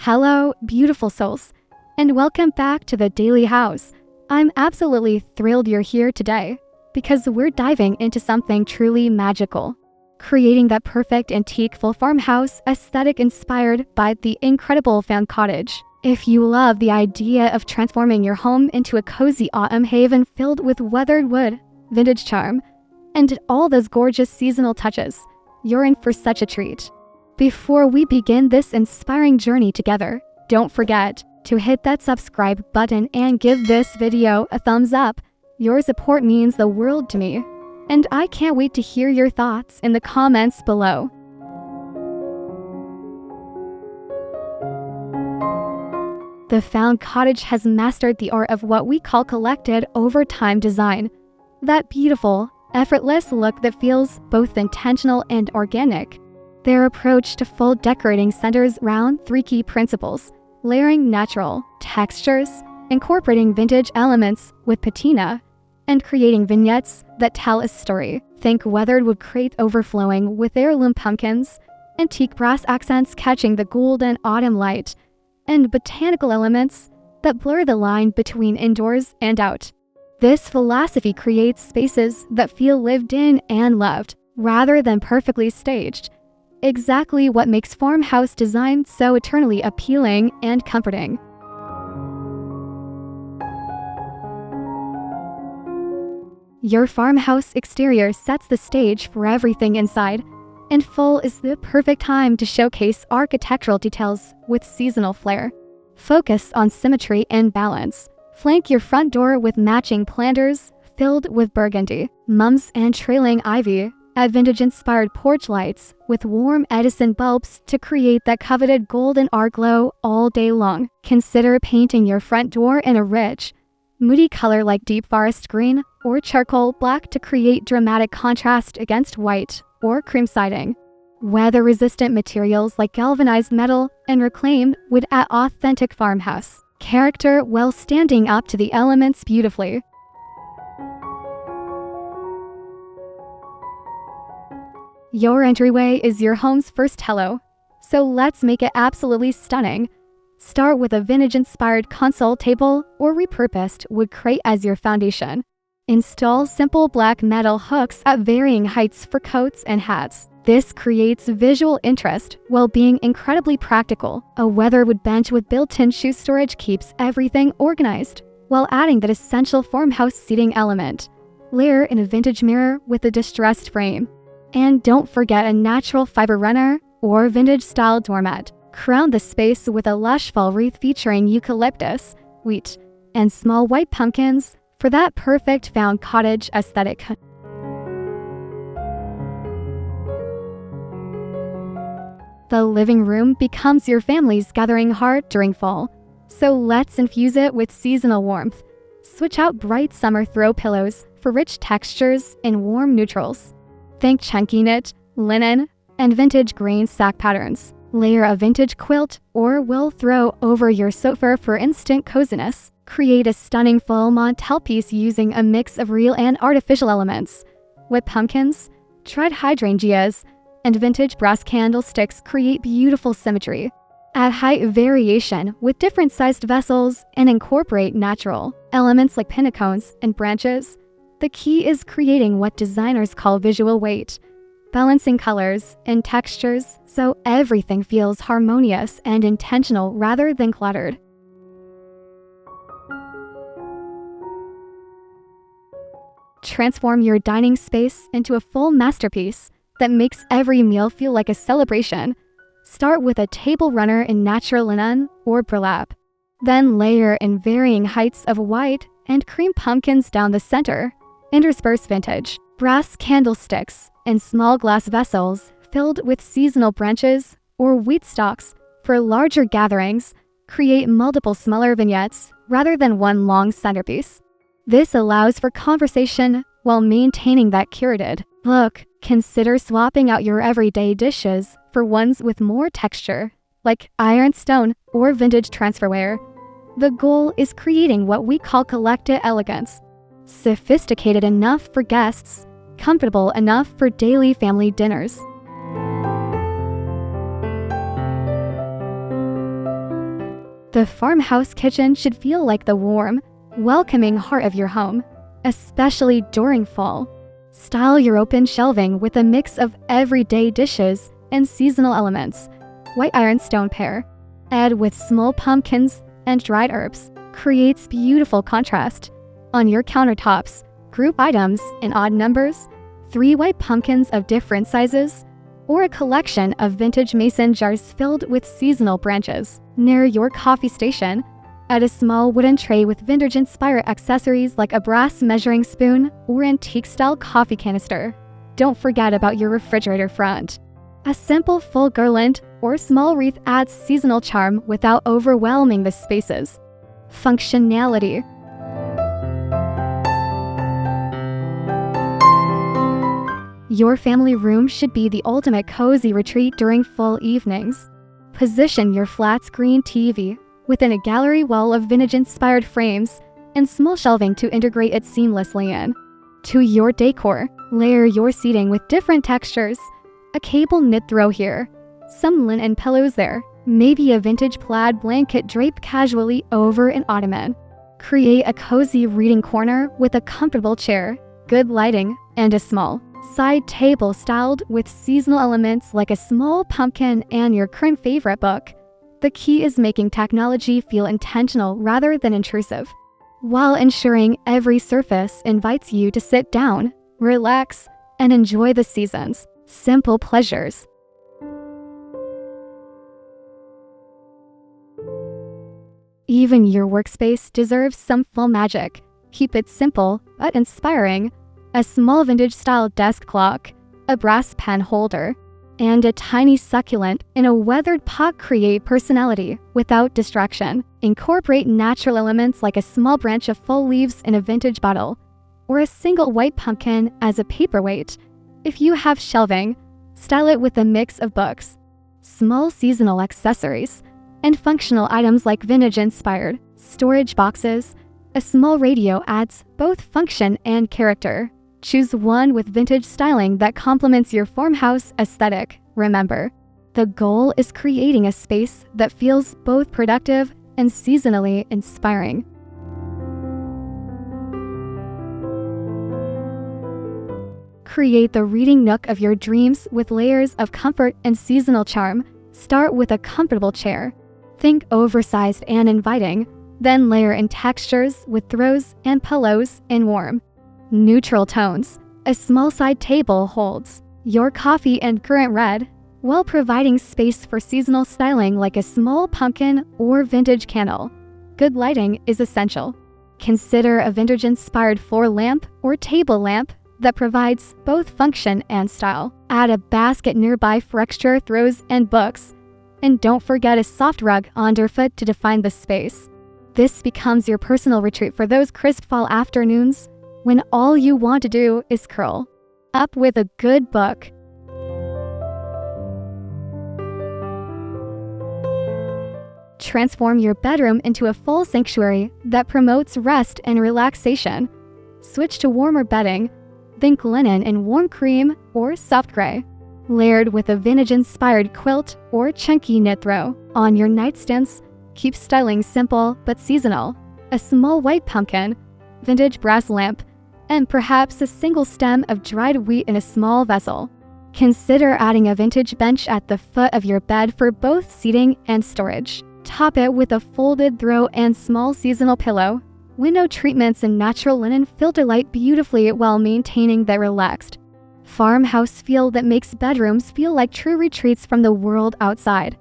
Hello, beautiful souls, and welcome back to the Daily House. I'm absolutely thrilled you're here today because we're diving into something truly magical, creating that perfect antique full farmhouse aesthetic inspired by the incredible Found Cottage. If you love the idea of transforming your home into a cozy autumn haven filled with weathered wood, vintage charm, and all those gorgeous seasonal touches, you're in for such a treat. Before we begin this inspiring journey together, don't forget to hit that subscribe button and give this video a thumbs up. Your support means the world to me, and I can't wait to hear your thoughts in the comments below. The Found Cottage has mastered the art of what we call collected over time design. That beautiful, effortless look that feels both intentional and organic. Their approach to full decorating centers around three key principles: layering natural textures, incorporating vintage elements with patina, and creating vignettes that tell a story. Think weathered wood crate overflowing with heirloom pumpkins, antique brass accents catching the golden autumn light, and botanical elements that blur the line between indoors and out. This philosophy creates spaces that feel lived in and loved, rather than perfectly staged. Exactly what makes farmhouse design so eternally appealing and comforting. Your farmhouse exterior sets the stage for everything inside, and fall is the perfect time to showcase architectural details with seasonal flair. Focus on symmetry and balance. Flank your front door with matching planters filled with burgundy, mums and trailing ivy. Add vintage-inspired porch lights with warm Edison bulbs to create that coveted golden arc glow all day long. Consider painting your front door in a rich, moody color like deep forest green or charcoal black to create dramatic contrast against white or cream siding. Weather-resistant materials like galvanized metal and reclaimed would add authentic farmhouse character while standing up to the elements beautifully. Your entryway is your home's first hello, so let's make it absolutely stunning. Start with a vintage-inspired console table or repurposed wood crate as your foundation. Install simple black metal hooks at varying heights for coats and hats. This creates visual interest while being incredibly practical. A weatherwood bench with built-in shoe storage keeps everything organized, while adding that essential farmhouse seating element. Layer in a vintage mirror with a distressed frame. And don't forget a natural fiber runner or vintage-style doormat. Crown the space with a lush fall wreath featuring eucalyptus, wheat, and small white pumpkins for that perfect Found Cottage aesthetic. The living room becomes your family's gathering heart during fall, so let's infuse it with seasonal warmth. Switch out bright summer throw pillows for rich textures in warm neutrals. Think chunky knit, linen, and vintage grain sack patterns. Layer a vintage quilt or will throw over your sofa for instant coziness. Create a stunning full mantel piece using a mix of real and artificial elements. With pumpkins, dried hydrangeas, and vintage brass candlesticks create beautiful symmetry. Add height variation with different sized vessels and incorporate natural elements like pinnacones and branches. The key is creating what designers call visual weight, balancing colors and textures so everything feels harmonious and intentional rather than cluttered. Transform your dining space into a full masterpiece that makes every meal feel like a celebration. Start with a table runner in natural linen or burlap. Then layer in varying heights of white and cream pumpkins down the center. Intersperse vintage brass candlesticks in small glass vessels filled with seasonal branches or wheat stalks for larger gatherings. Create multiple smaller vignettes rather than one long centerpiece. This allows for conversation while maintaining that curated look. Consider swapping out your everyday dishes for ones with more texture, like ironstone or vintage transferware. The goal is creating what we call collected elegance. Sophisticated enough for guests, comfortable enough for daily family dinners. The farmhouse kitchen should feel like the warm, welcoming heart of your home, especially during fall. Style your open shelving with a mix of everyday dishes and seasonal elements. White ironstone pear, add with small pumpkins and dried herbs, creates beautiful contrast. On your countertops, group items in odd numbers, 3 white pumpkins of different sizes, or a collection of vintage mason jars filled with seasonal branches. Near your coffee station, add a small wooden tray with vintage-inspired accessories like a brass measuring spoon or antique-style coffee canister. Don't forget about your refrigerator front. A simple full garland or small wreath adds seasonal charm without overwhelming the spaces. Functionality. Your family room should be the ultimate cozy retreat during fall evenings. Position your flat-screen TV within a gallery wall of vintage-inspired frames and small shelving to integrate it seamlessly in. To your decor, layer your seating with different textures. A cable knit throw here, some linen pillows there, maybe a vintage plaid blanket draped casually over an ottoman. Create a cozy reading corner with a comfortable chair, good lighting, and a small side table styled with seasonal elements like a small pumpkin and your current favorite book. The key is making technology feel intentional rather than intrusive, while ensuring every surface invites you to sit down, relax, and enjoy the season's simple pleasures. Even your workspace deserves some fall magic. Keep it simple but inspiring. A small vintage-style desk clock, a brass pen holder, and a tiny succulent in a weathered pot create personality without distraction. Incorporate natural elements like a small branch of fall leaves in a vintage bottle, or a single white pumpkin as a paperweight. If you have shelving, style it with a mix of books, small seasonal accessories, and functional items like vintage-inspired storage boxes. A small radio adds both function and character. Choose one with vintage styling that complements your farmhouse aesthetic. Remember, the goal is creating a space that feels both productive and seasonally inspiring. Create the reading nook of your dreams with layers of comfort and seasonal charm. Start with a comfortable chair. Think oversized and inviting, then layer in textures with throws and pillows in warm, neutral tones. A small side table holds your coffee and current read, while providing space for seasonal styling like a small pumpkin or vintage candle. Good lighting is essential. Consider a vintage-inspired floor lamp or table lamp that provides both function and style. Add a basket nearby for extra throws and books. And don't forget a soft rug underfoot to define the space. This becomes your personal retreat for those crisp fall afternoons when all you want to do is curl up with a good book. Transform your bedroom into a full sanctuary that promotes rest and relaxation. Switch to warmer bedding. Think linen in warm cream or soft gray, layered with a vintage-inspired quilt or chunky knit throw. On your nightstands, keep styling simple but seasonal. A small white pumpkin, vintage brass lamp, and perhaps a single stem of dried wheat in a small vessel. Consider adding a vintage bench at the foot of your bed for both seating and storage. Top it with a folded throw and small seasonal pillow. Window treatments and natural linen fill delight beautifully while maintaining the relaxed farmhouse feel that makes bedrooms feel like true retreats from the world outside.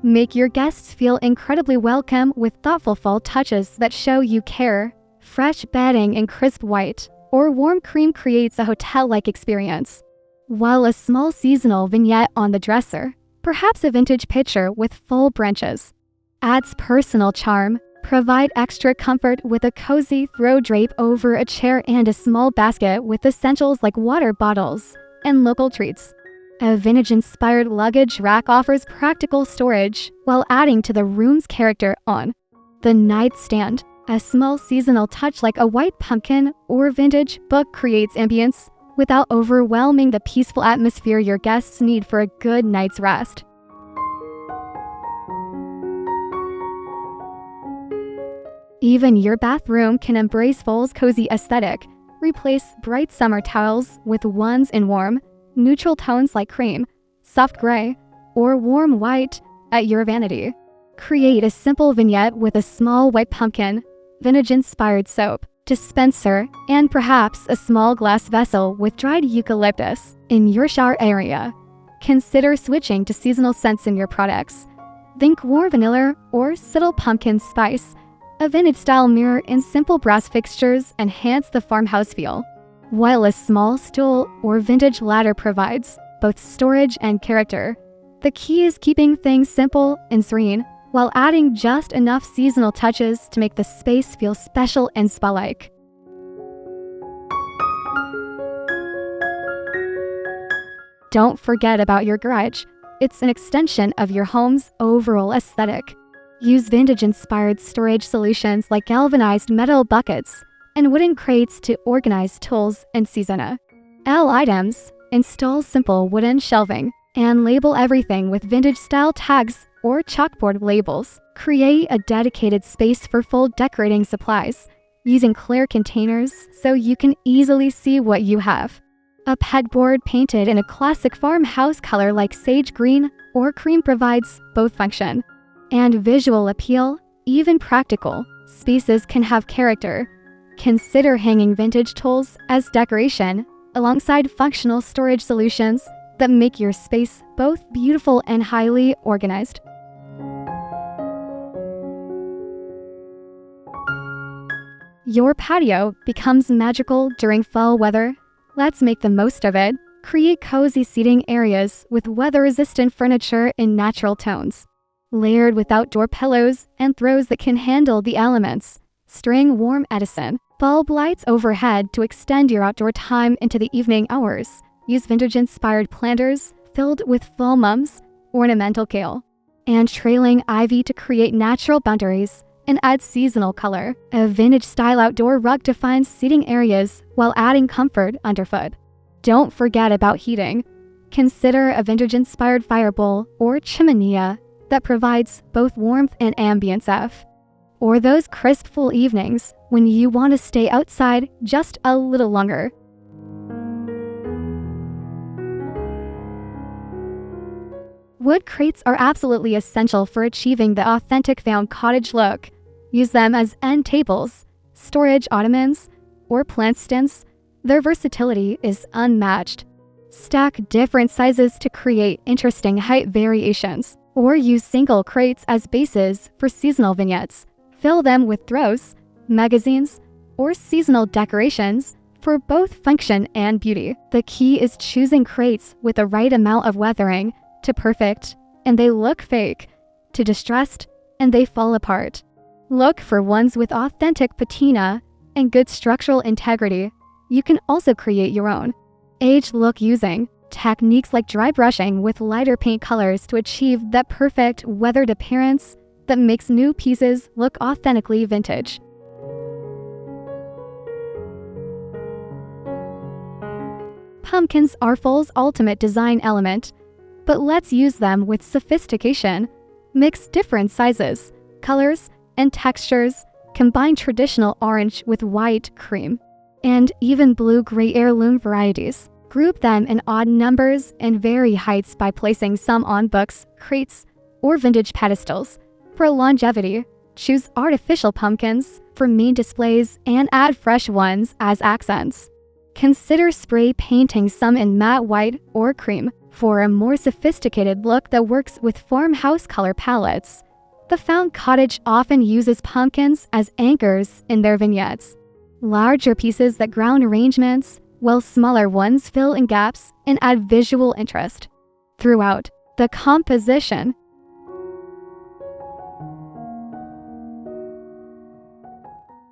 Make your guests feel incredibly welcome with thoughtful fall touches that show you care. Fresh bedding in crisp white or warm cream creates a hotel-like experience, while a small seasonal vignette on the dresser, perhaps a vintage pitcher with full branches, adds personal charm. Provide extra comfort with a cozy throw drape over a chair and a small basket with essentials like water bottles and local treats. A vintage-inspired luggage rack offers practical storage while adding to the room's character. On the nightstand, a small seasonal touch like a white pumpkin or vintage book creates ambience without overwhelming the peaceful atmosphere your guests need for a good night's rest. Even your bathroom can embrace fall's cozy aesthetic. Replace bright summer towels with ones in warm, neutral tones like cream, soft gray, or warm white at your vanity. Create a simple vignette with a small white pumpkin, vintage-inspired soap, dispenser, and perhaps a small glass vessel with dried eucalyptus in your shower area. Consider switching to seasonal scents in your products. Think warm vanilla or subtle pumpkin spice. A vintage-style mirror and simple brass fixtures enhance the farmhouse feel, while a small stool or vintage ladder provides both storage and character. The key is keeping things simple and serene, while adding just enough seasonal touches to make the space feel special and spa-like. Don't forget about your garage. It's an extension of your home's overall aesthetic. Use vintage-inspired storage solutions like galvanized metal buckets and wooden crates to organize tools and seasonal items. Install simple wooden shelving and label everything with vintage-style tags or chalkboard labels. Create a dedicated space for full decorating supplies, using clear containers so you can easily see what you have. A pegboard painted in a classic farmhouse color like sage green or cream provides both function and visual appeal. Even practical spaces can have character. Consider hanging vintage tools as decoration alongside functional storage solutions that make your space both beautiful and highly organized. Your patio becomes magical during fall weather. Let's make the most of it. Create cozy seating areas with weather-resistant furniture in natural tones, layered with outdoor pillows and throws that can handle the elements. String warm Edison bulb lights overhead to extend your outdoor time into the evening hours. Use vintage-inspired planters filled with fall mums, ornamental kale, and trailing ivy to create natural boundaries and add seasonal color. A vintage-style outdoor rug defines seating areas while adding comfort underfoot. Don't forget about heating. Consider a vintage-inspired fire bowl or chimenea that provides both warmth and ambience. Or those crisp fall evenings when you want to stay outside just a little longer. Wood crates are absolutely essential for achieving the authentic Found Cottage look. Use them as end tables, storage ottomans, or plant stands. Their versatility is unmatched. Stack different sizes to create interesting height variations, or use single crates as bases for seasonal vignettes. Fill them with throws, magazines, or seasonal decorations for both function and beauty. The key is choosing crates with the right amount of weathering to perfect, and they look fake, to distressed, and they fall apart. Look for ones with authentic patina and good structural integrity. You can also create your own aged look using techniques like dry brushing with lighter paint colors to achieve that perfect weathered appearance that makes new pieces look authentically vintage. Pumpkins are fall's ultimate design element, but let's use them with sophistication. Mix different sizes, colors, and textures. Combine traditional orange with white, cream, and even blue-gray heirloom varieties. Group them in odd numbers and vary heights by placing some on books, crates, or vintage pedestals. For longevity, choose artificial pumpkins for main displays and add fresh ones as accents. Consider spray painting some in matte white or cream for a more sophisticated look that works with farmhouse color palettes. The Found Cottage often uses pumpkins as anchors in their vignettes. Larger pieces that ground arrangements, while smaller ones fill in gaps and add visual interest throughout the composition.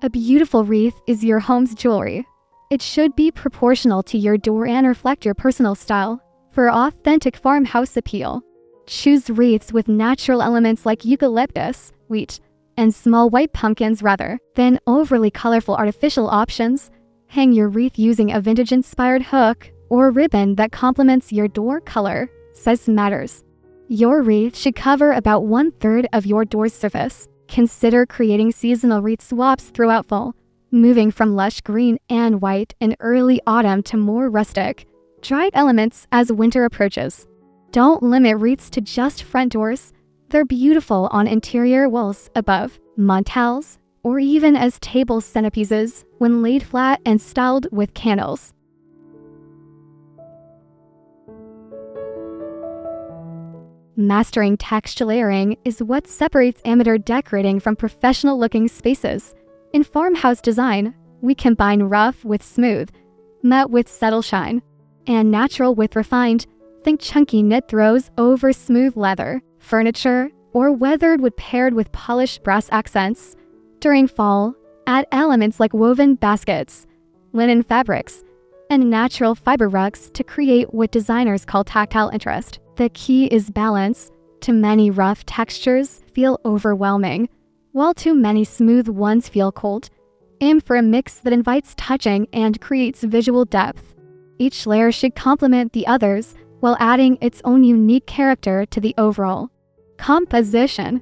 A beautiful wreath is your home's jewelry. It should be proportional to your door and reflect your personal style. For authentic farmhouse appeal, choose wreaths with natural elements like eucalyptus, wheat, and small white pumpkins rather than overly colorful artificial options. Hang your wreath using a vintage-inspired hook or ribbon that complements your door color. Size matters. Your wreath should cover about 1/3 of your door's surface. Consider creating seasonal wreath swaps throughout fall, moving from lush green and white in early autumn to more rustic, dried elements as winter approaches. Don't limit wreaths to just front doors. They're beautiful on interior walls above, mantels, or even as table centerpieces when laid flat and styled with candles. Mastering texture layering is what separates amateur decorating from professional-looking spaces. In farmhouse design, we combine rough with smooth, matte with subtle shine, and natural with refined. Think chunky knit throws over smooth leather, furniture, or weathered wood paired with polished brass accents. During fall, add elements like woven baskets, linen fabrics, and natural fiber rugs to create what designers call tactile interest. The key is balance. Too many rough textures feel overwhelming, while too many smooth ones feel cold. Aim for a mix that invites touching and creates visual depth. Each layer should complement the others while adding its own unique character to the overall composition.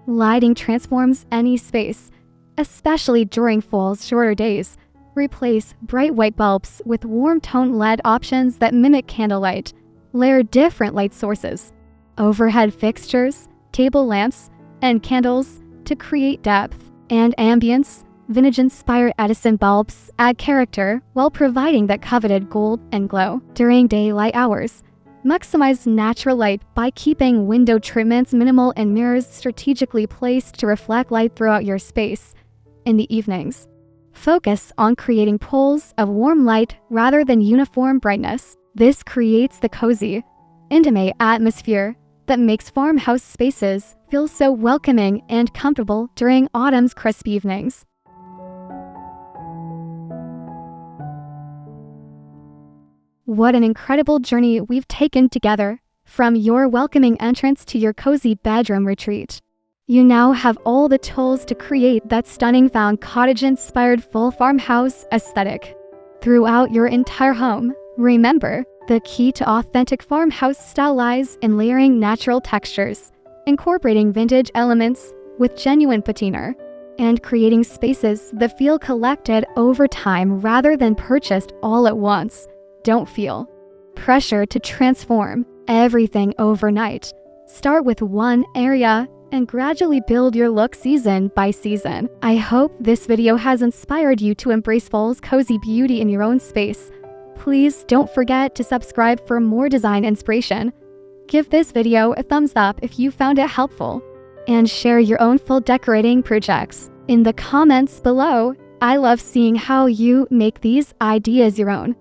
Lighting transforms any space, especially during fall's shorter days. Replace bright white bulbs with warm tone LED options that mimic candlelight. Layer different light sources, overhead fixtures, table lamps, and candles to create depth and ambience. Vintage-inspired Edison bulbs add character while providing that coveted gold and glow. During daylight hours, maximize natural light by keeping window treatments minimal and mirrors strategically placed to reflect light throughout your space. In the evenings, focus on creating pools of warm light rather than uniform brightness. This creates the cozy, intimate atmosphere that makes farmhouse spaces feel so welcoming and comfortable during autumn's crisp evenings. What an incredible journey we've taken together, from your welcoming entrance to your cozy bedroom retreat. You now have all the tools to create that stunning Found Cottage-inspired full farmhouse aesthetic throughout your entire home. Remember, the key to authentic farmhouse style lies in layering natural textures, incorporating vintage elements with genuine patina, and creating spaces that feel collected over time rather than purchased all at once. Don't feel pressure to transform everything overnight. Start with one area and gradually build your look season by season. I hope this video has inspired you to embrace fall's cozy beauty in your own space. Please don't forget to subscribe for more design inspiration. Give this video a thumbs up if you found it helpful, and share your own full decorating projects in the comments below. I love seeing how you make these ideas your own.